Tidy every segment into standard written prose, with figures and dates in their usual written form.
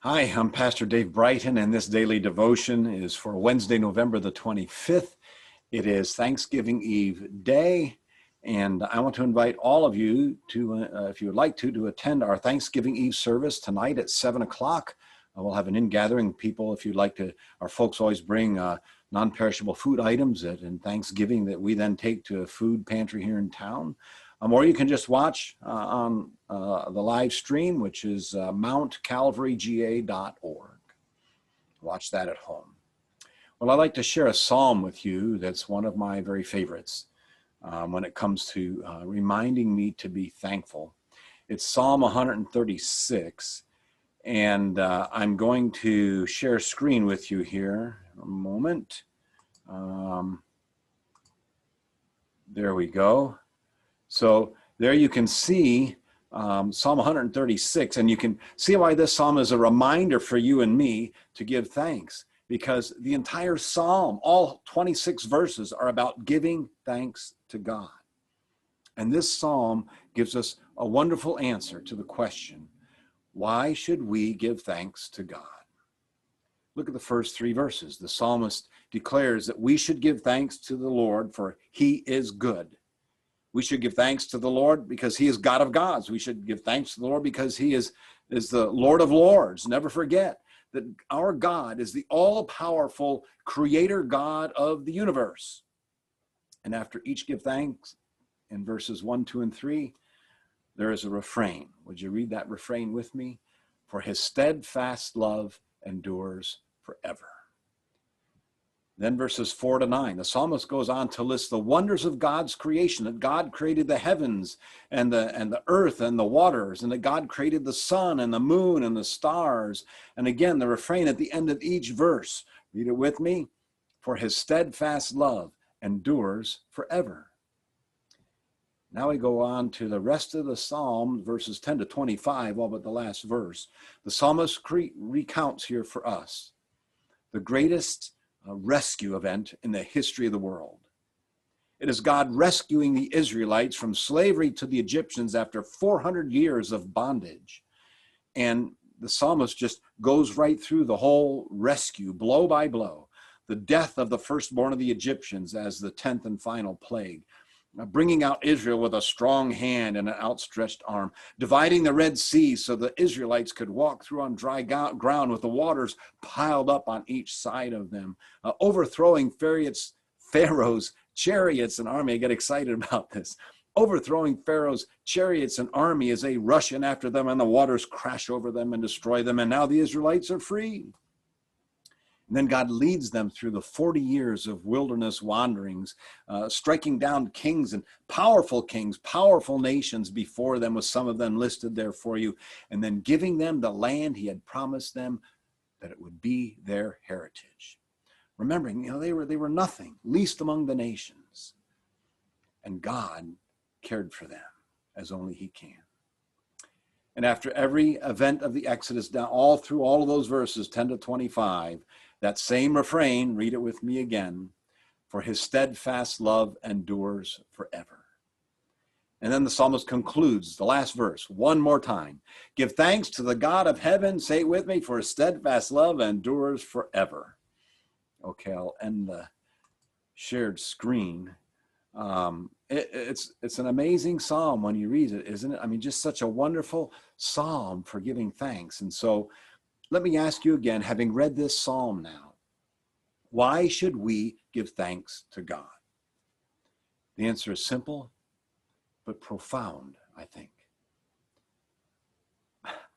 Hi, I'm Pastor Dave Brighton, and this daily devotion is for Wednesday, November the 25th. It is Thanksgiving Eve day, and I want to invite all of you to, if you would like to attend our Thanksgiving Eve service tonight at 7 o'clock. We'll have an in-gathering. People, if you'd like to, our folks always bring non-perishable food items in Thanksgiving that we then take to a food pantry here in town. Or you can just watch on the live stream, which is mountcalvaryga.org. Watch that at home. Well, I'd like to share a psalm with you that's one of my very favorites when it comes to reminding me to be thankful. It's Psalm 136, and I'm going to share a screen with you here in a moment. There we go. So there you can see Psalm 136, and you can see why this psalm is a reminder for you and me to give thanks, because the entire psalm, all 26 verses, are about giving thanks to God. And this psalm gives us a wonderful answer to the question, why should we give thanks to God? Look at the first three verses. The psalmist declares that we should give thanks to the Lord, for he is good. We should give thanks to the Lord because he is God of gods. We should give thanks to the Lord because he is the Lord of lords. Never forget that our God is the all-powerful creator God of the universe. And after each give thanks, in verses 1, 2, and 3, there is a refrain. Would you read that refrain with me? For his steadfast love endures forever. Then verses 4 to 9, the psalmist goes on to list the wonders of God's creation, that God created the heavens and the earth and the waters, and that God created the sun and the moon and the stars. And again, the refrain at the end of each verse, read it with me, for his steadfast love endures forever. Now we go on to the rest of the psalm, verses 10 to 25, all but the last verse. The psalmist recounts here for us the greatest rescue event in the history of the world. It is God rescuing the Israelites from slavery to the Egyptians after 400 years of bondage. And the psalmist just goes right through the whole rescue, blow by blow. The death of the firstborn of the Egyptians as the 10th and final plague. Bringing out Israel with a strong hand and an outstretched arm, dividing the Red Sea so the Israelites could walk through on dry ground with the waters piled up on each side of them, overthrowing Pharaoh's chariots and army. I get excited about this. Overthrowing Pharaoh's chariots and army as they rush in after them, and the waters crash over them and destroy them, and now the Israelites are free. And then God leads them through the 40 years of wilderness wanderings, striking down kings and powerful nations before them, with some of them listed there for you, and then giving them the land he had promised them, that it would be their heritage. Remembering, they were nothing, least among the nations. And God cared for them as only he can. And after every event of the Exodus, down all through all of those verses, 10 to 25, that same refrain, read it with me again, for his steadfast love endures forever. And then the psalmist concludes the last verse one more time. Give thanks to the God of heaven, say it with me, for his steadfast love endures forever. Okay, I'll end the shared screen. It's an amazing psalm when you read it, isn't it? I mean, just such a wonderful psalm for giving thanks. And so let me ask you again, having read this psalm now, why should we give thanks to God? The answer is simple, but profound, I think.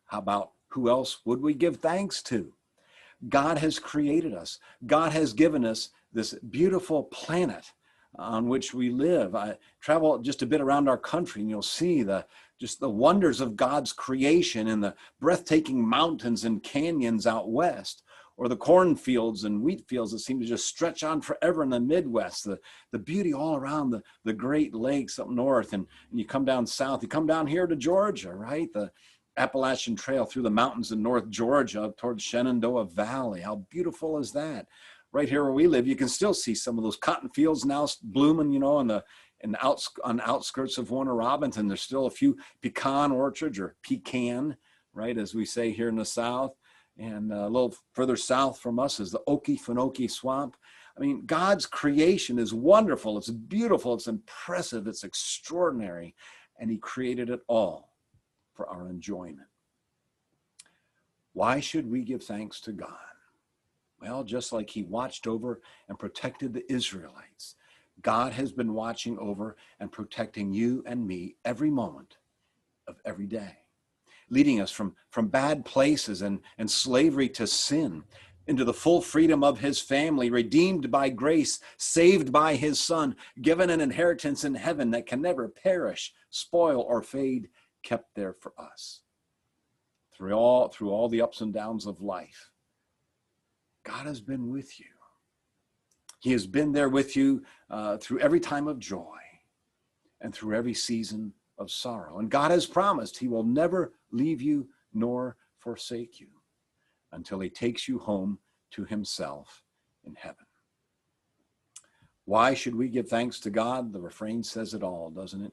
How about who else would we give thanks to? God has created us. God has given us this beautiful planet on which we live. I travel just a bit around our country, and you'll see just the wonders of God's creation and the breathtaking mountains and canyons out west, or the cornfields and wheat fields that seem to just stretch on forever in the Midwest, the beauty all around the Great Lakes up north, and you come down south, you come down here to Georgia, right? The Appalachian Trail through the mountains in North Georgia up towards Shenandoah Valley. How beautiful is that? Right here where we live, you can still see some of those cotton fields now blooming, on the outskirts of Warner Robins, and there's still a few pecan orchards, or pecan, right, as we say here in the South. And a little further south from us is the Okefenokee Swamp. I mean, God's creation is wonderful. It's beautiful. It's impressive. It's extraordinary. And he created it all for our enjoyment. Why should we give thanks to God? Well, just like he watched over and protected the Israelites, God has been watching over and protecting you and me every moment of every day, leading us from bad places and slavery to sin, into the full freedom of his family, redeemed by grace, saved by his Son, given an inheritance in heaven that can never perish, spoil, or fade, kept there for us. Through all the ups and downs of life, God has been with you. He has been there with you through every time of joy and through every season of sorrow. And God has promised he will never leave you nor forsake you until he takes you home to himself in heaven. Why should we give thanks to God? The refrain says it all, doesn't it?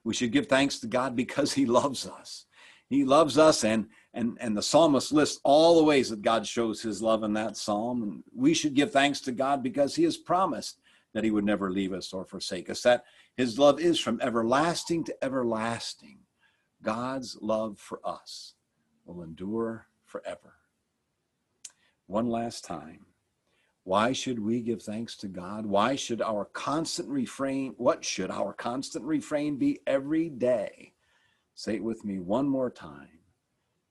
We should give thanks to God because he loves us. He loves us, and the psalmist lists all the ways that God shows his love in that psalm. And we should give thanks to God because he has promised that he would never leave us or forsake us, that his love is from everlasting to everlasting. God's love for us will endure forever. One last time, why should we give thanks to God? What should our constant refrain be every day? Say it with me one more time.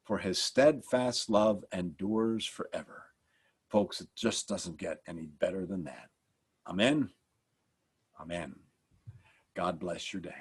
For his steadfast love endures forever. Folks, it just doesn't get any better than that. Amen. Amen. God bless your day.